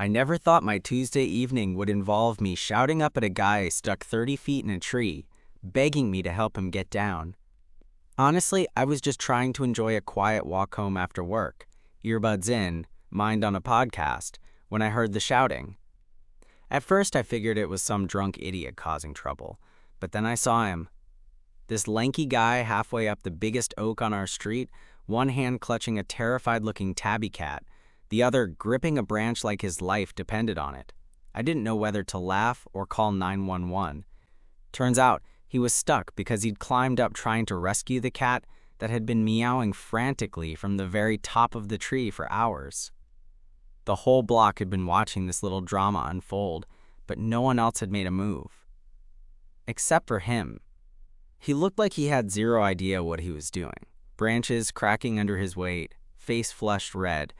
I never thought my Tuesday evening would involve me shouting up at a guy stuck 30 feet in a tree, begging me to help him get down. Honestly, I was just trying to enjoy a quiet walk home after work, earbuds in, mind on a podcast, when I heard the shouting. At first, I figured it was some drunk idiot causing trouble, but then I saw him. This lanky guy halfway up the biggest oak on our street, one hand clutching a terrified-looking tabby cat, the other gripping a branch like his life depended on it. I didn't know whether to laugh or call 911. Turns out, he was stuck because he'd climbed up trying to rescue the cat that had been meowing frantically from the very top of the tree for hours. The whole block had been watching this little drama unfold, but no one else had made a move. Except for him. He looked like he had zero idea what he was doing. Branches cracking under his weight, face flushed red,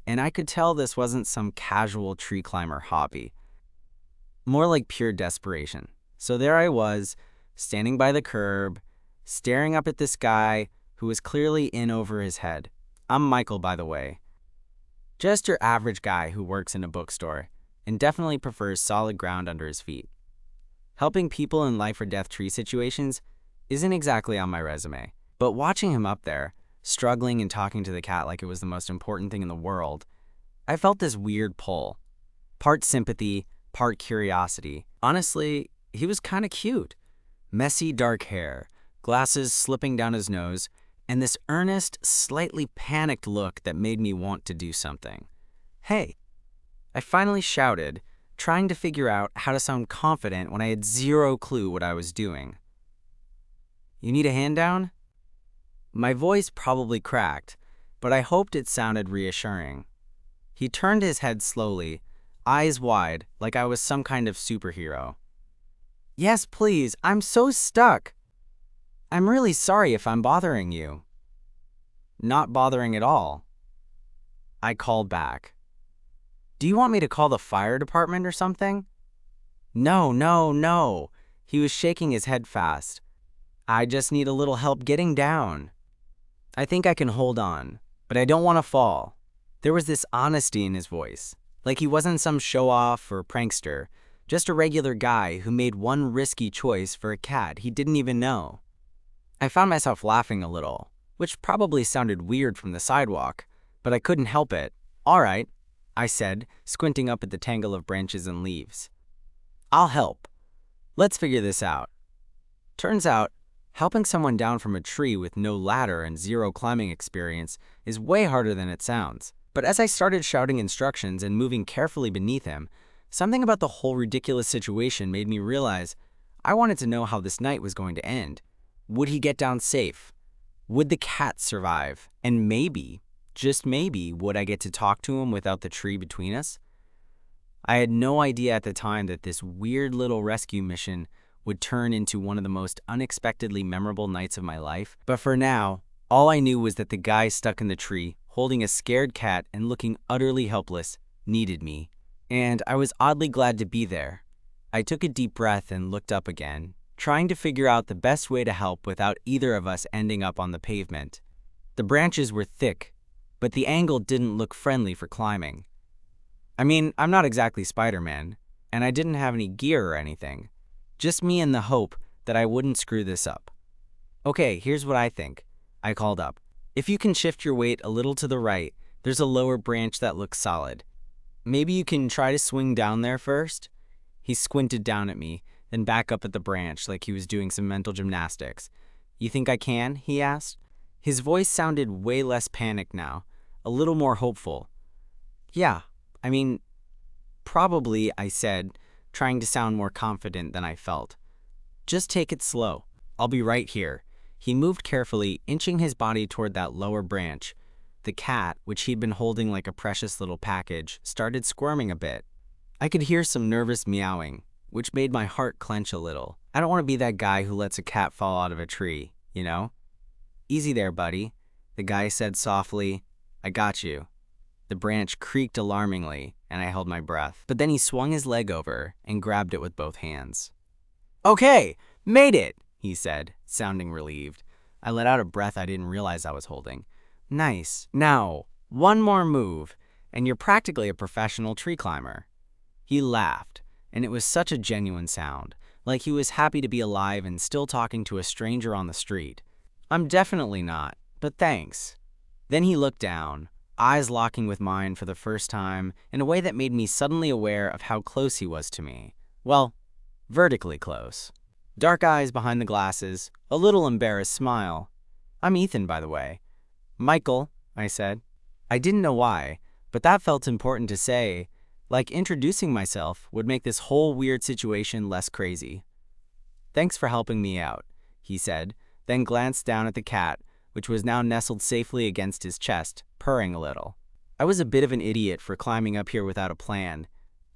and I could tell this wasn't some casual tree climber hobby. More like pure desperation. So there I was, standing by the curb, staring up at this guy who was clearly in over his head. I'm Michael, by the way. Just your average guy who works in a bookstore and definitely prefers solid ground under his feet. Helping people in life or death tree situations isn't exactly on my resume, but watching him up there, struggling and talking to the cat like it was the most important thing in the world, I felt this weird pull. Part sympathy, part curiosity. Honestly, he was kind of cute. Messy dark hair, glasses slipping down his nose, and this earnest, slightly panicked look that made me want to do something. Hey, I finally shouted, trying to figure out how to sound confident when I had zero clue what I was doing. You need a hand down? My voice probably cracked, but I hoped it sounded reassuring. He turned his head slowly, eyes wide, like I was some kind of superhero. Yes, please, I'm so stuck. I'm really sorry if I'm bothering you. Not bothering at all. I called back. Do you want me to call the fire department or something? No. He was shaking his head fast. I just need a little help getting down. I think I can hold on, but I don't want to fall. There was this honesty in his voice, like he wasn't some show-off or prankster, just a regular guy who made one risky choice for a cat he didn't even know. I found myself laughing a little, which probably sounded weird from the sidewalk, but I couldn't help it. All right, I said, squinting up at the tangle of branches and leaves. I'll help. Let's figure this out. Turns out, helping someone down from a tree with no ladder and zero climbing experience is way harder than it sounds. But as I started shouting instructions and moving carefully beneath him, something about the whole ridiculous situation made me realize I wanted to know how this night was going to end. Would he get down safe? Would the cat survive? And maybe, just maybe, would I get to talk to him without the tree between us? I had no idea at the time that this weird little rescue mission would turn into one of the most unexpectedly memorable nights of my life. But for now, all I knew was that the guy stuck in the tree, holding a scared cat and looking utterly helpless, needed me. And I was oddly glad to be there. I took a deep breath and looked up again, trying to figure out the best way to help without either of us ending up on the pavement. The branches were thick, but the angle didn't look friendly for climbing. I mean, I'm not exactly Spider-Man, and I didn't have any gear or anything. Just me and the hope that I wouldn't screw this up. Okay, here's what I think, I called up. If you can shift your weight a little to the right, there's a lower branch that looks solid. Maybe you can try to swing down there first? He squinted down at me, then back up at the branch like he was doing some mental gymnastics. You think I can? He asked. His voice sounded way less panicked now, a little more hopeful. Yeah, I mean, probably, I said, trying to sound more confident than I felt. Just take it slow. I'll be right here. He moved carefully, inching his body toward that lower branch. The cat, which he'd been holding like a precious little package, started squirming a bit. I could hear some nervous meowing, which made my heart clench a little. I don't want to be that guy who lets a cat fall out of a tree, you know? Easy there, buddy, the guy said softly. I got you. The branch creaked alarmingly, and I held my breath. But then he swung his leg over and grabbed it with both hands. Okay, made it, he said, sounding relieved. I let out a breath I didn't realize I was holding. Nice. Now, one more move. and you're practically a professional tree climber." He laughed, and it was such a genuine sound, like he was happy to be alive and still talking to a stranger on the street. "I'm definitely not, but thanks." Then he looked down, eyes locking with mine for the first time in a way that made me suddenly aware of how close he was to me. Well, vertically close. Dark eyes behind the glasses, a little embarrassed smile. "I'm Ethan, by the way." "Michael," I said. I didn't know why, but that felt important to say, like introducing myself would make this whole weird situation less crazy. "Thanks for helping me out," he said, then glanced down at the cat, which was now nestled safely against his chest, purring a little. "I was a bit of an idiot for climbing up here without a plan.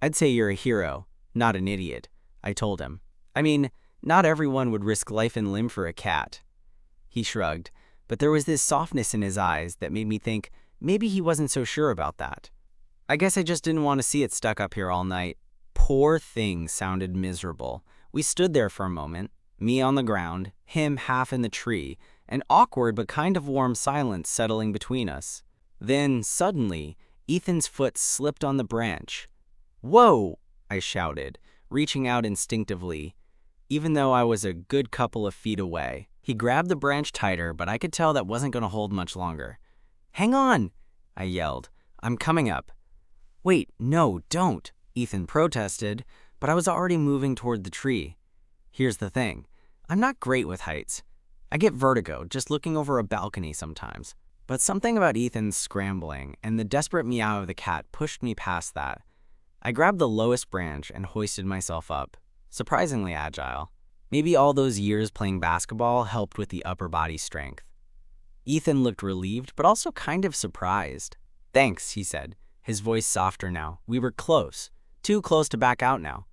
I'd say you're a hero, not an idiot," I told him. "I mean, not everyone would risk life and limb for a cat." He shrugged, but there was this softness in his eyes that made me think maybe he wasn't so sure about that. I guess I just didn't want to see it stuck up here all night. Poor thing sounded miserable. We stood there for a moment, me on the ground, him half in the tree, an awkward but kind of warm silence settling between us. Then, suddenly, Ethan's foot slipped on the branch. "Whoa!" I shouted, reaching out instinctively, even though I was a good couple of feet away. He grabbed the branch tighter, but I could tell that wasn't going to hold much longer. "Hang on!" I yelled. "I'm coming up." "Wait, no, don't," Ethan protested, but I was already moving toward the tree. Here's the thing. I'm not great with heights. I get vertigo just looking over a balcony sometimes. But something about Ethan's scrambling and the desperate meow of the cat pushed me past that. I grabbed the lowest branch and hoisted myself up, surprisingly agile. Maybe all those years playing basketball helped with the upper body strength. Ethan looked relieved, but also kind of surprised. "Thanks," he said, his voice softer now. We were close, too close to back out now.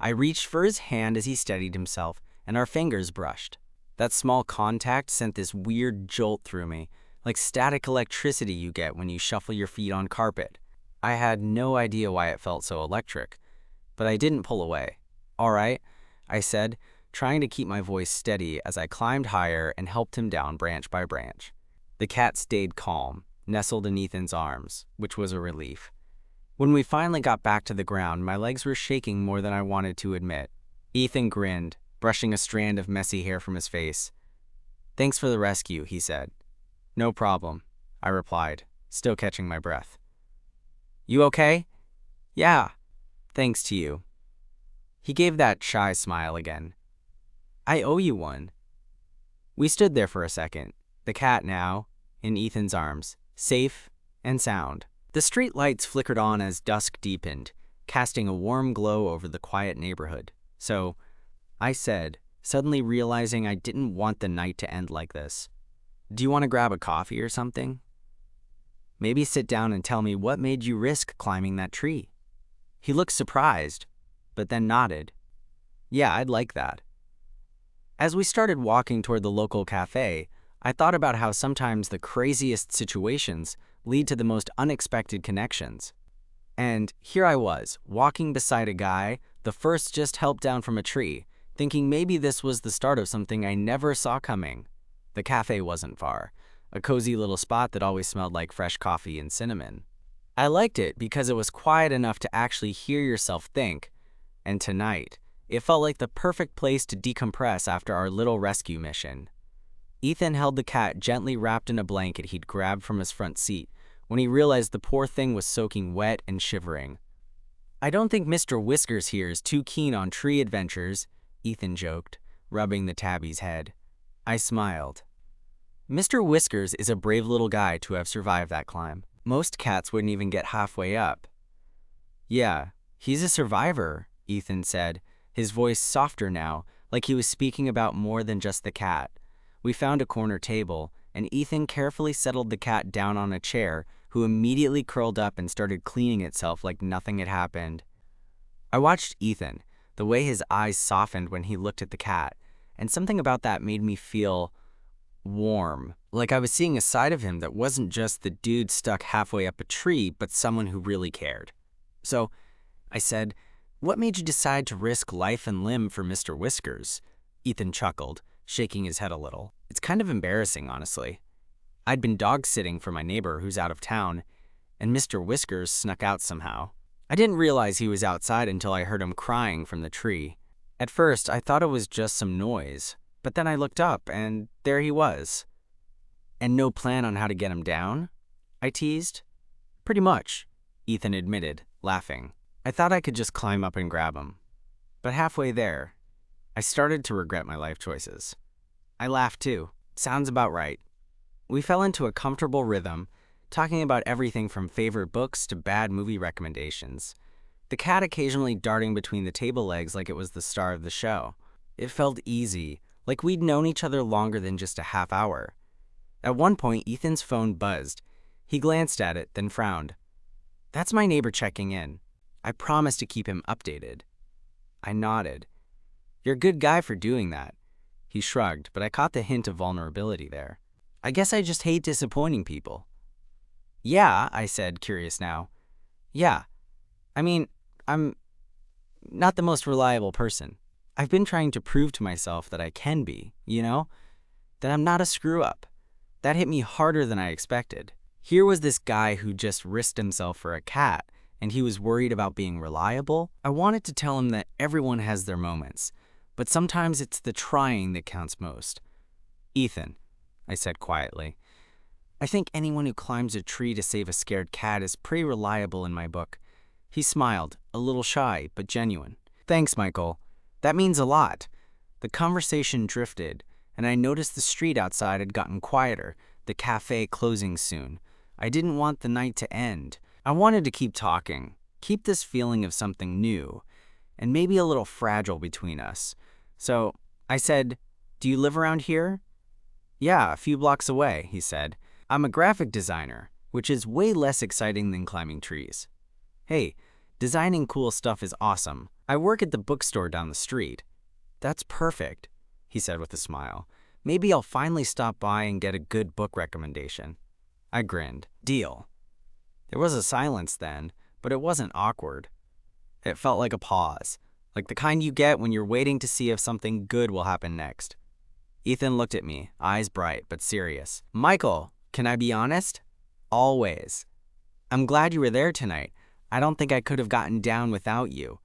I reached for his hand as he steadied himself, and our fingers brushed. That small contact sent this weird jolt through me, like static electricity you get when you shuffle your feet on carpet. I had no idea why it felt so electric, but I didn't pull away. "All right," I said, trying to keep my voice steady as I climbed higher and helped him down branch by branch. The cat stayed calm, nestled in Ethan's arms, which was a relief. When we finally got back to the ground, my legs were shaking more than I wanted to admit. Ethan grinned, brushing a strand of messy hair from his face. "Thanks for the rescue," he said. "No problem," I replied, still catching my breath. "You okay?" "Yeah, thanks to you." He gave that shy smile again. "I owe you one." We stood there for a second, the cat now, in Ethan's arms, safe and sound. The street lights flickered on as dusk deepened, casting a warm glow over the quiet neighborhood. "So," I said, suddenly realizing I didn't want the night to end like this, "do you want to grab a coffee or something? Maybe sit down and tell me what made you risk climbing that tree." He looked surprised, but then nodded. "Yeah, I'd like that." As we started walking toward the local cafe, I thought about how sometimes the craziest situations lead to the most unexpected connections. And here I was, walking beside a guy, the first just helped down from a tree, thinking maybe this was the start of something I never saw coming. The cafe wasn't far, a cozy little spot that always smelled like fresh coffee and cinnamon. I liked it because it was quiet enough to actually hear yourself think, and tonight, it felt like the perfect place to decompress after our little rescue mission. Ethan held the cat gently wrapped in a blanket he'd grabbed from his front seat when he realized the poor thing was soaking wet and shivering. "I don't think Mr. Whiskers here is too keen on tree adventures," Ethan joked, rubbing the tabby's head. I smiled. "Mr. Whiskers is a brave little guy to have survived that climb. Most cats wouldn't even get halfway up." "Yeah, he's a survivor," Ethan said, his voice softer now, like he was speaking about more than just the cat. We found a corner table, and Ethan carefully settled the cat down on a chair, who immediately curled up and started cleaning itself like nothing had happened. I watched Ethan, the way his eyes softened when he looked at the cat, and something about that made me feel warm, like I was seeing a side of him that wasn't just the dude stuck halfway up a tree, but someone who really cared. "So," I said, "what made you decide to risk life and limb for Mr. Whiskers?" Ethan chuckled, shaking his head a little. "It's kind of embarrassing, honestly. I'd been dog-sitting for my neighbor who's out of town, and Mr. Whiskers snuck out somehow. I didn't realize he was outside until I heard him crying from the tree. At first, I thought it was just some noise, but then I looked up, and there he was. And no plan on how to get him down? I teased. Pretty much, Ethan admitted, laughing. I thought I could just climb up and grab him. But halfway there, I started to regret my life choices. I laughed too. Sounds about right. We fell into a comfortable rhythm, talking about everything from favorite books to bad movie recommendations. The cat occasionally darting between the table legs like it was the star of the show. It felt easy, like we'd known each other longer than just a half hour. At one point, Ethan's phone buzzed. He glanced at it, then frowned. That's my neighbor checking in. I promised to keep him updated. I nodded. You're a good guy for doing that. He shrugged, but I caught the hint of vulnerability there. I guess I just hate disappointing people. Yeah, I said, curious now. Yeah. I mean, I'm not the most reliable person. I've been trying to prove to myself that I can be, that I'm not a screw-up. That hit me harder than I expected. Here was this guy who just risked himself for a cat, and he was worried about being reliable. I wanted to tell him that everyone has their moments, but sometimes it's the trying that counts most. Ethan, I said quietly, I think anyone who climbs a tree to save a scared cat is pretty reliable in my book. He smiled, a little shy, but genuine. Thanks, Michael. That means a lot. The conversation drifted, and I noticed the street outside had gotten quieter, the cafe closing soon. I didn't want the night to end. I wanted to keep talking, keep this feeling of something new, and maybe a little fragile between us. So I said, Do you live around here? Yeah, a few blocks away, he said. I'm a graphic designer, which is way less exciting than climbing trees. Hey, designing cool stuff is awesome. I work at the bookstore down the street. That's perfect, he said with a smile. Maybe I'll finally stop by and get a good book recommendation. I grinned. Deal. There was a silence then, but it wasn't awkward. It felt like a pause, like the kind you get when you're waiting to see if something good will happen next. Ethan looked at me, eyes bright but serious. Michael, can I be honest? Always. I'm glad you were there tonight. I don't think I could have gotten down without you.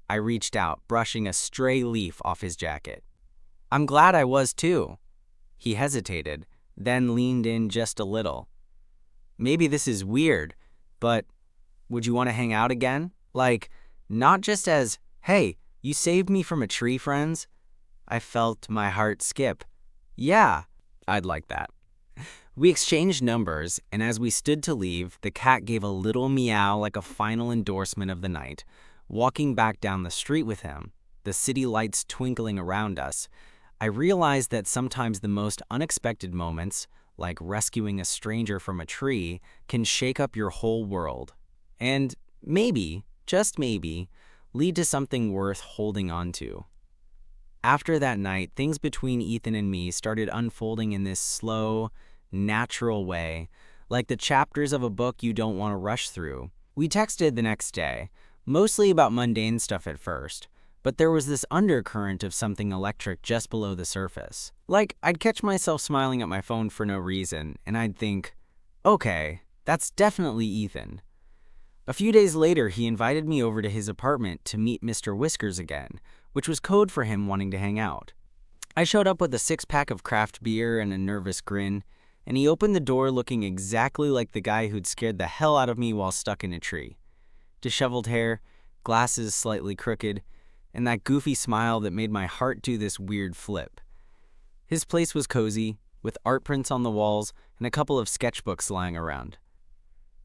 I reached out, brushing a stray leaf off his jacket. I'm glad I was too. He hesitated, then leaned in just a little. Maybe this is weird, but would you want to hang out again? Like, not just as, hey, you saved me from a tree, friends? I felt my heart skip. Yeah, I'd like that. We exchanged numbers, and as we stood to leave, the cat gave a little meow like a final endorsement of the night. Walking back down the street with him, the city lights twinkling around us, I realized that sometimes the most unexpected moments, like rescuing a stranger from a tree, can shake up your whole world. And maybe, just maybe, lead to something worth holding on to. After that night, things between Ethan and me started unfolding in this slow, natural way, like the chapters of a book you don't want to rush through. We texted the next day, mostly about mundane stuff at first, but there was this undercurrent of something electric just below the surface. Like, I'd catch myself smiling at my phone for no reason, and I'd think, okay, that's definitely Ethan. A few days later, he invited me over to his apartment to meet Mr. Whiskers again, which was code for him wanting to hang out. I showed up with a 6-pack of craft beer and a nervous grin, and he opened the door looking exactly like the guy who'd scared the hell out of me while stuck in a tree. Disheveled hair, glasses slightly crooked, and that goofy smile that made my heart do this weird flip. His place was cozy, with art prints on the walls and a couple of sketchbooks lying around.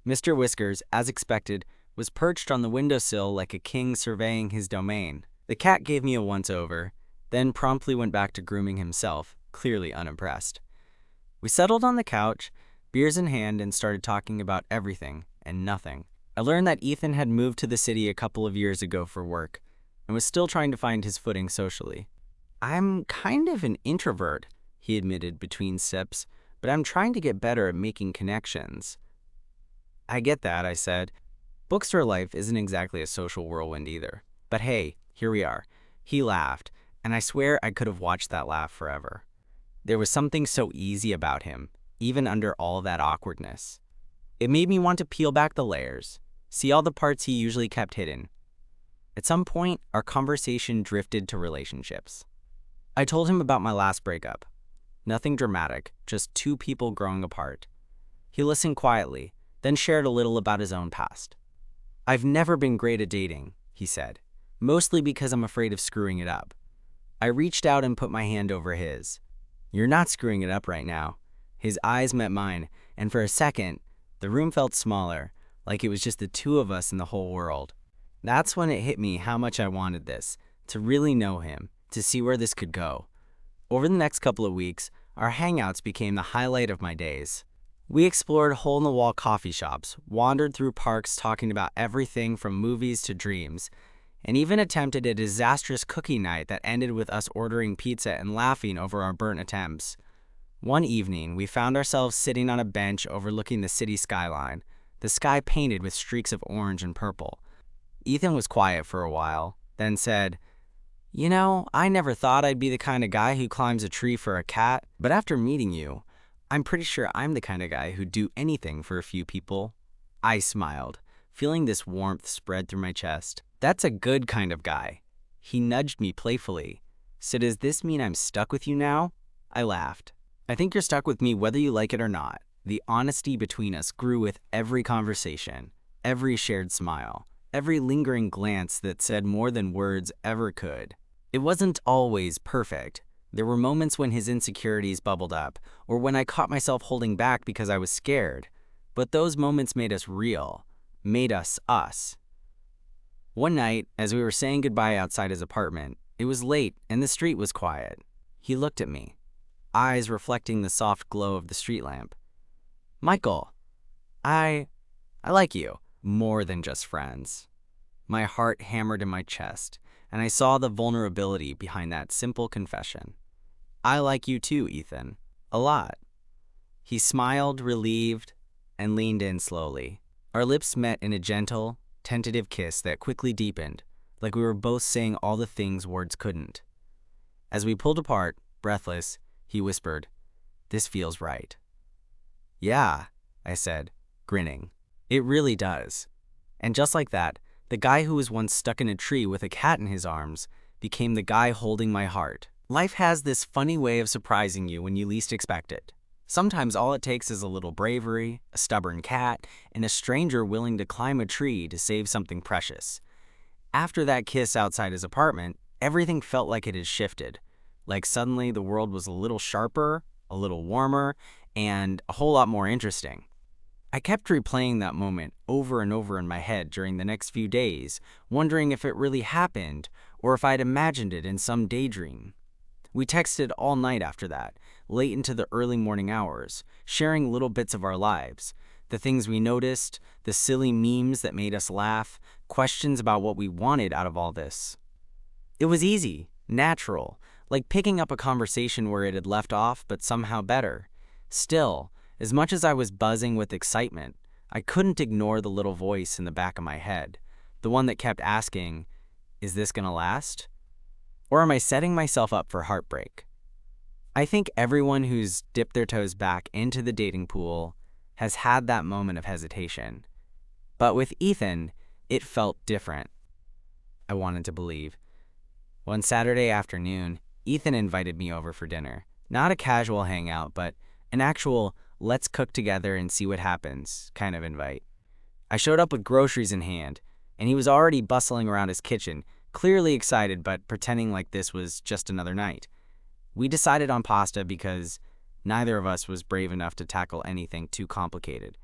Mr. Whiskers, as expected, was perched on the windowsill like a king surveying his domain. The cat gave me a once-over, then promptly went back to grooming himself, clearly unimpressed. We settled on the couch, beers in hand, and started talking about everything and nothing. I learned that Ethan had moved to the city a couple of years ago for work, and was still trying to find his footing socially. I'm kind of an introvert, he admitted between sips, but I'm trying to get better at making connections. I get that, I said. Bookstore life isn't exactly a social whirlwind either. But hey, here we are. He laughed, and I swear I could have watched that laugh forever. There was something so easy about him, even under all that awkwardness. It made me want to peel back the layers, see all the parts he usually kept hidden. At some point, our conversation drifted to relationships. I told him about my last breakup. Nothing dramatic, just two people growing apart. He listened quietly, then shared a little about his own past. "I've never been great at dating," he said, "mostly because I'm afraid of screwing it up." I reached out and put my hand over his. "You're not screwing it up right now." His eyes met mine, and for a second, the room felt smaller, like it was just the two of us in the whole world. That's when it hit me how much I wanted this, to really know him, to see where this could go. Over the next couple of weeks, our hangouts became the highlight of my days. We explored hole-in-the-wall coffee shops, wandered through parks talking about everything from movies to dreams, and even attempted a disastrous cookie night that ended with us ordering pizza and laughing over our burnt attempts. One evening, we found ourselves sitting on a bench overlooking the city skyline, the sky painted with streaks of orange and purple. Ethan was quiet for a while, then said, "You know, I never thought I'd be the kind of guy who climbs a tree for a cat, but after meeting you, I'm pretty sure I'm the kind of guy who'd do anything for a few people." I smiled, feeling this warmth spread through my chest. "That's a good kind of guy." He nudged me playfully. "So does this mean I'm stuck with you now?" I laughed. "I think you're stuck with me whether you like it or not." The honesty between us grew with every conversation, every shared smile, every lingering glance that said more than words ever could. It wasn't always perfect. There were moments when his insecurities bubbled up, or when I caught myself holding back because I was scared. But those moments made us real, made us us. One night, as we were saying goodbye outside his apartment, it was late and the street was quiet. He looked at me, eyes reflecting the soft glow of the street lamp. "Michael, I like you, more than just friends." My heart hammered in my chest, and I saw the vulnerability behind that simple confession. "I like you too, Ethan. A lot." He smiled, relieved, and leaned in slowly. Our lips met in a gentle, tentative kiss that quickly deepened, like we were both saying all the things words couldn't. As we pulled apart, breathless, he whispered, "This feels right." "Yeah," I said, grinning. "It really does." And just like that, the guy who was once stuck in a tree with a cat in his arms became the guy holding my heart. Life has this funny way of surprising you when you least expect it. Sometimes all it takes is a little bravery, a stubborn cat, and a stranger willing to climb a tree to save something precious. After that kiss outside his apartment, everything felt like it had shifted. Like suddenly the world was a little sharper, a little warmer, and a whole lot more interesting. I kept replaying that moment over and over in my head during the next few days, wondering if it really happened or if I'd imagined it in some daydream. We texted all night after that, late into the early morning hours, sharing little bits of our lives, the things we noticed, the silly memes that made us laugh, questions about what we wanted out of all this. It was easy, natural, like picking up a conversation where it had left off but somehow better. Still, as much as I was buzzing with excitement, I couldn't ignore the little voice in the back of my head, the one that kept asking, "Is this gonna last? Or am I setting myself up for heartbreak?" I think everyone who's dipped their toes back into the dating pool has had that moment of hesitation. But with Ethan, it felt different. I wanted to believe. One Saturday afternoon, Ethan invited me over for dinner. Not a casual hangout, but an actual let's cook together and see what happens kind of invite. I showed up with groceries in hand, and he was already bustling around his kitchen, clearly excited but pretending like this was just another night. We decided on pasta because neither of us was brave enough to tackle anything too complicated.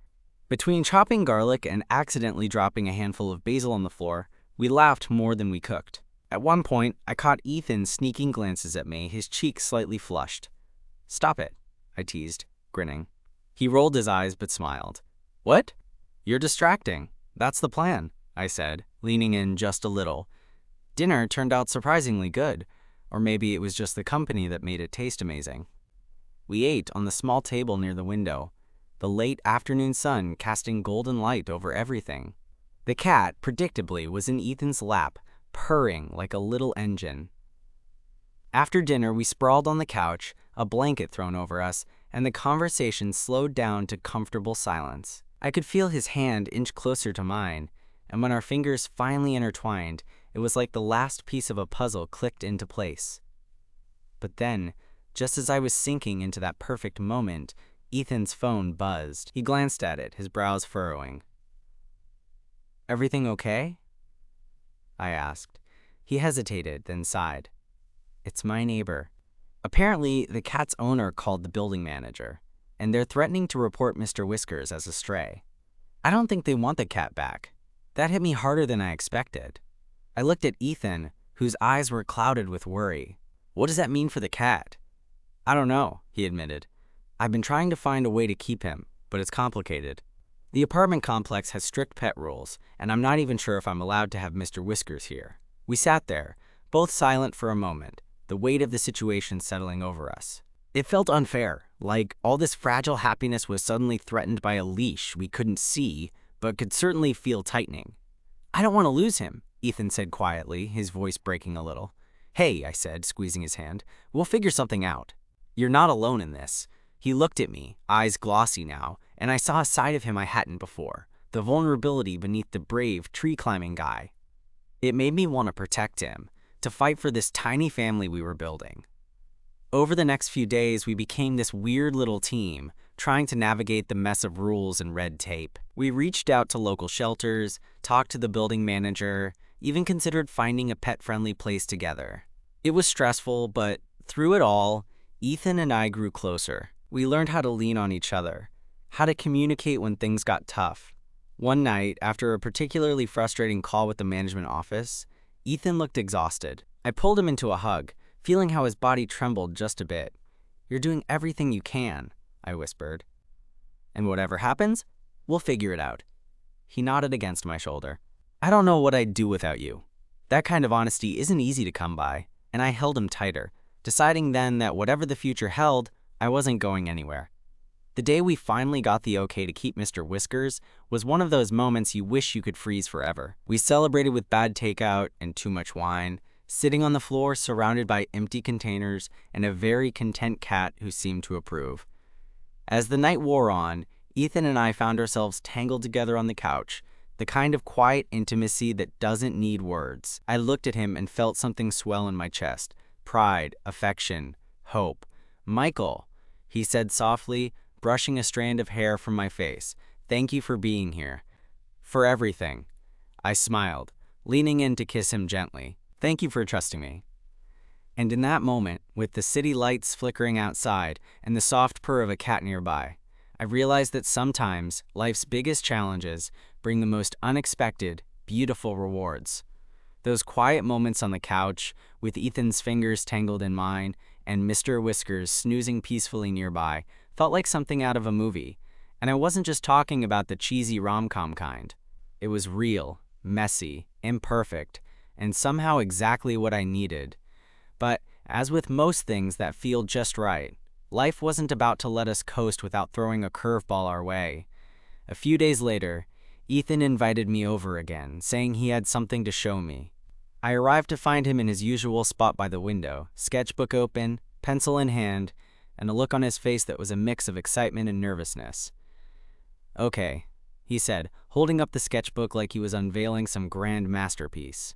Between chopping garlic and accidentally dropping a handful of basil on the floor, we laughed more than we cooked. At one point, I caught Ethan sneaking glances at me, his cheeks slightly flushed. "Stop it," I teased, grinning. He rolled his eyes but smiled. "What? You're distracting. That's the plan," I said, leaning in just a little. Dinner turned out surprisingly good, or maybe it was just the company that made it taste amazing. We ate on the small table near the window, the late afternoon sun casting golden light over everything. The cat, predictably, was in Ethan's lap, purring like a little engine. After dinner, we sprawled on the couch, a blanket thrown over us, and the conversation slowed down to comfortable silence. I could feel his hand inch closer to mine, and when our fingers finally intertwined, it was like the last piece of a puzzle clicked into place. But then, just as I was sinking into that perfect moment, Ethan's phone buzzed. He glanced at it, his brows furrowing. "Everything okay?" I asked. He hesitated, then sighed. "It's my neighbor." Apparently, the cat's owner called the building manager, and they're threatening to report Mr. Whiskers as a stray. I don't think they want the cat back. That hit me harder than I expected. I looked at Ethan, whose eyes were clouded with worry. "What does that mean for the cat?" "I don't know," he admitted. "I've been trying to find a way to keep him, but it's complicated. The apartment complex has strict pet rules, and I'm not even sure if I'm allowed to have Mr. Whiskers here." We sat there, both silent for a moment, the weight of the situation settling over us. It felt unfair, like all this fragile happiness was suddenly threatened by a leash we couldn't see, but could certainly feel tightening. "I don't want to lose him," Ethan said quietly, his voice breaking a little. "Hey," I said, squeezing his hand, "we'll figure something out. You're not alone in this." He looked at me, eyes glossy now, and I saw a side of him I hadn't before, the vulnerability beneath the brave, tree-climbing guy. It made me want to protect him, to fight for this tiny family we were building. Over the next few days, we became this weird little team, trying to navigate the mess of rules and red tape. We reached out to local shelters, talked to the building manager, even considered finding a pet-friendly place together. It was stressful, but through it all, Ethan and I grew closer. We learned how to lean on each other, how to communicate when things got tough. One night, after a particularly frustrating call with the management office, Ethan looked exhausted. I pulled him into a hug, feeling how his body trembled just a bit. "You're doing everything you can," I whispered. "And whatever happens, we'll figure it out." He nodded against my shoulder. "I don't know what I'd do without you." That kind of honesty isn't easy to come by, and I held him tighter, deciding then that whatever the future held, I wasn't going anywhere. The day we finally got the okay to keep Mr. Whiskers was one of those moments you wish you could freeze forever. We celebrated with bad takeout and too much wine, sitting on the floor surrounded by empty containers and a very content cat who seemed to approve. As the night wore on, Ethan and I found ourselves tangled together on the couch, the kind of quiet intimacy that doesn't need words. I looked at him and felt something swell in my chest. Pride, affection, hope. "Michael," he said softly, brushing a strand of hair from my face. "Thank you for being here. For everything." I smiled, leaning in to kiss him gently. "Thank you for trusting me." And in that moment, with the city lights flickering outside and the soft purr of a cat nearby, I realized that sometimes life's biggest challenges bring the most unexpected, beautiful rewards. Those quiet moments on the couch, with Ethan's fingers tangled in mine and Mr. Whiskers snoozing peacefully nearby, felt like something out of a movie. And I wasn't just talking about the cheesy rom-com kind. It was real, messy, imperfect, and somehow exactly what I needed. But as with most things that feel just right, life wasn't about to let us coast without throwing a curveball our way. A few days later, Ethan invited me over again, saying he had something to show me. I arrived to find him in his usual spot by the window, sketchbook open, pencil in hand, and a look on his face that was a mix of excitement and nervousness. "Okay," he said, holding up the sketchbook like he was unveiling some grand masterpiece.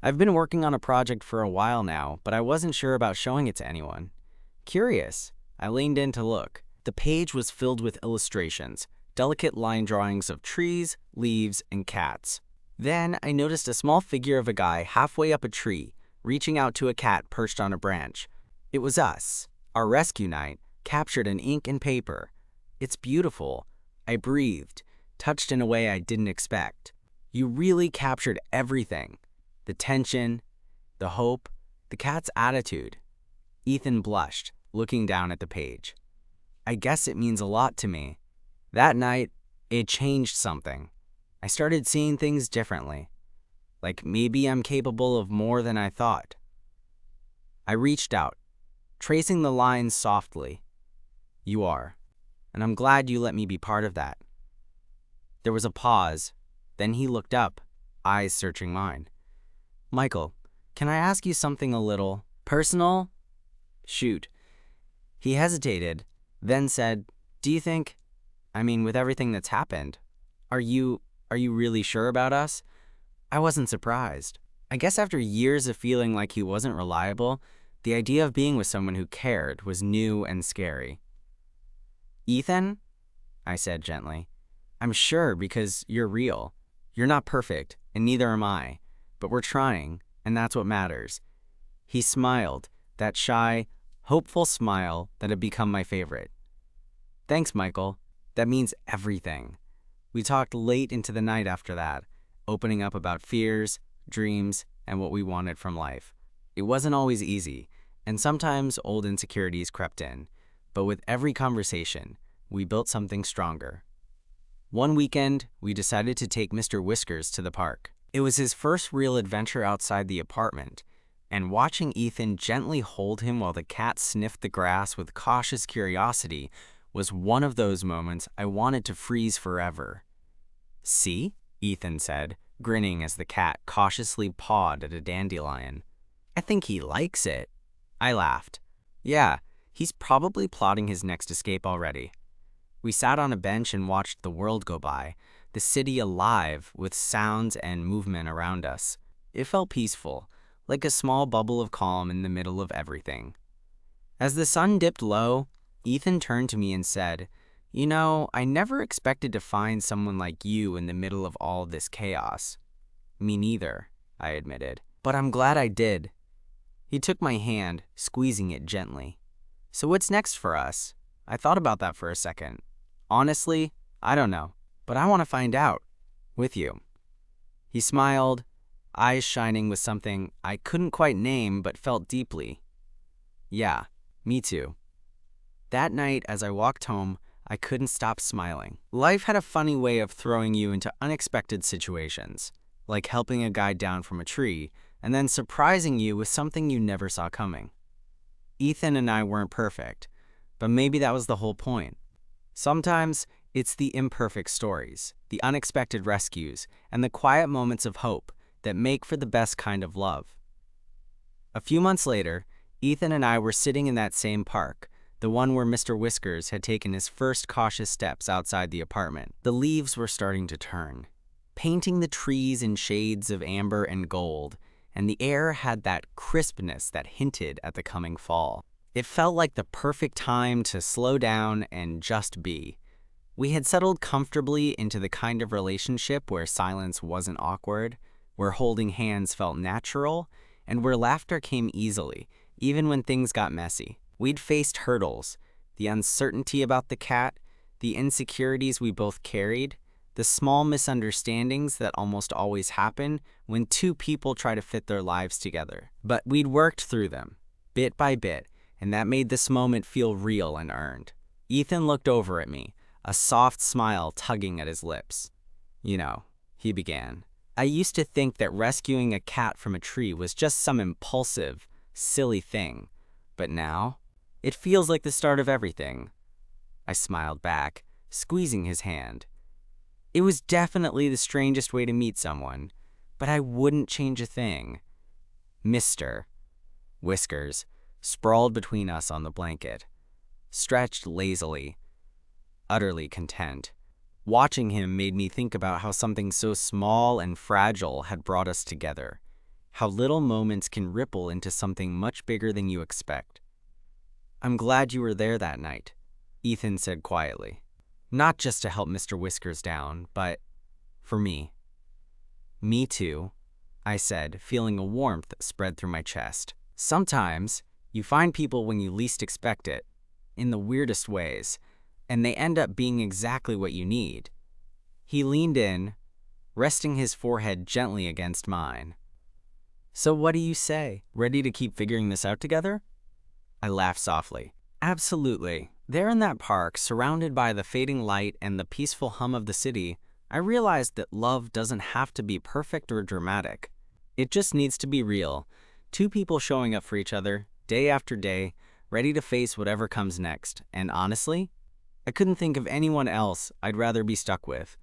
"I've been working on a project for a while now, but I wasn't sure about showing it to anyone." Curious, I leaned in to look. The page was filled with illustrations, delicate line drawings of trees, leaves, and cats. Then I noticed a small figure of a guy halfway up a tree, reaching out to a cat perched on a branch. It was us, our rescue night, captured in ink and paper. "It's beautiful," I breathed, touched in a way I didn't expect. "You really captured everything. The tension, the hope, the cat's attitude." Ethan blushed, looking down at the page. "I guess it means a lot to me." That night, it changed something. I started seeing things differently. Like maybe I'm capable of more than I thought. I reached out, tracing the lines softly. "You are, and I'm glad you let me be part of that." There was a pause, then he looked up, eyes searching mine. "Michael, can I ask you something a little personal?" "Shoot." He hesitated, then said, "Do you think I mean, with everything that's happened. Are you really sure about us? I wasn't surprised. I guess after years of feeling like he wasn't reliable, the idea of being with someone who cared was new and scary. Ethan, I said gently, I'm sure because you're real. You're not perfect, and neither am I, but we're trying, and that's what matters. He smiled, that shy, hopeful smile that had become my favorite. Thanks, Michael. That means everything. We talked late into the night after that, opening up about fears, dreams, and what we wanted from life. It wasn't always easy, and sometimes old insecurities crept in, but with every conversation, we built something stronger. One weekend, we decided to take Mr. Whiskers to the park. It was his first real adventure outside the apartment, and watching Ethan gently hold him while the cat sniffed the grass with cautious curiosity was one of those moments I wanted to freeze forever. See? Ethan said, grinning as the cat cautiously pawed at a dandelion. I think he likes it. I laughed. Yeah, he's probably plotting his next escape already. We sat on a bench and watched the world go by, the city alive with sounds and movement around us. It felt peaceful, like a small bubble of calm in the middle of everything. As the sun dipped low, Ethan turned to me and said, You know, I never expected to find someone like you in the middle of all this chaos. Me neither, I admitted, but I'm glad I did. He took my hand, squeezing it gently. So what's next for us? I thought about that for a second. Honestly, I don't know, but I want to find out. With you. He smiled, eyes shining with something I couldn't quite name but felt deeply. Yeah, me too. That night, as I walked home, I couldn't stop smiling. Life had a funny way of throwing you into unexpected situations, like helping a guy down from a tree and then surprising you with something you never saw coming. Ethan and I weren't perfect, but maybe that was the whole point. Sometimes it's the imperfect stories, the unexpected rescues, and the quiet moments of hope that make for the best kind of love. A few months later, Ethan and I were sitting in that same park, the one where Mr. Whiskers had taken his first cautious steps outside the apartment. The leaves were starting to turn, painting the trees in shades of amber and gold, and the air had that crispness that hinted at the coming fall. It felt like the perfect time to slow down and just be. We had settled comfortably into the kind of relationship where silence wasn't awkward, where holding hands felt natural, and where laughter came easily, even when things got messy. We'd faced hurdles, the uncertainty about the cat, the insecurities we both carried, the small misunderstandings that almost always happen when two people try to fit their lives together. But we'd worked through them, bit by bit, and that made this moment feel real and earned. Ethan looked over at me, a soft smile tugging at his lips. You know, he began, I used to think that rescuing a cat from a tree was just some impulsive, silly thing. But now, it feels like the start of everything. I smiled back, squeezing his hand. It was definitely the strangest way to meet someone, but I wouldn't change a thing. Mr. Whiskers sprawled between us on the blanket, stretched lazily, utterly content. Watching him made me think about how something so small and fragile had brought us together, how little moments can ripple into something much bigger than you expect. I'm glad you were there that night, Ethan said quietly. Not just to help Mr. Whiskers down, but for me. Me too, I said, feeling a warmth spread through my chest. Sometimes, you find people when you least expect it, in the weirdest ways, and they end up being exactly what you need. He leaned in, resting his forehead gently against mine. So what do you say? Ready to keep figuring this out together? I laughed softly. Absolutely. There in that park, surrounded by the fading light and the peaceful hum of the city, I realized that love doesn't have to be perfect or dramatic. It just needs to be real. Two people showing up for each other, day after day, ready to face whatever comes next. And honestly, I couldn't think of anyone else I'd rather be stuck with.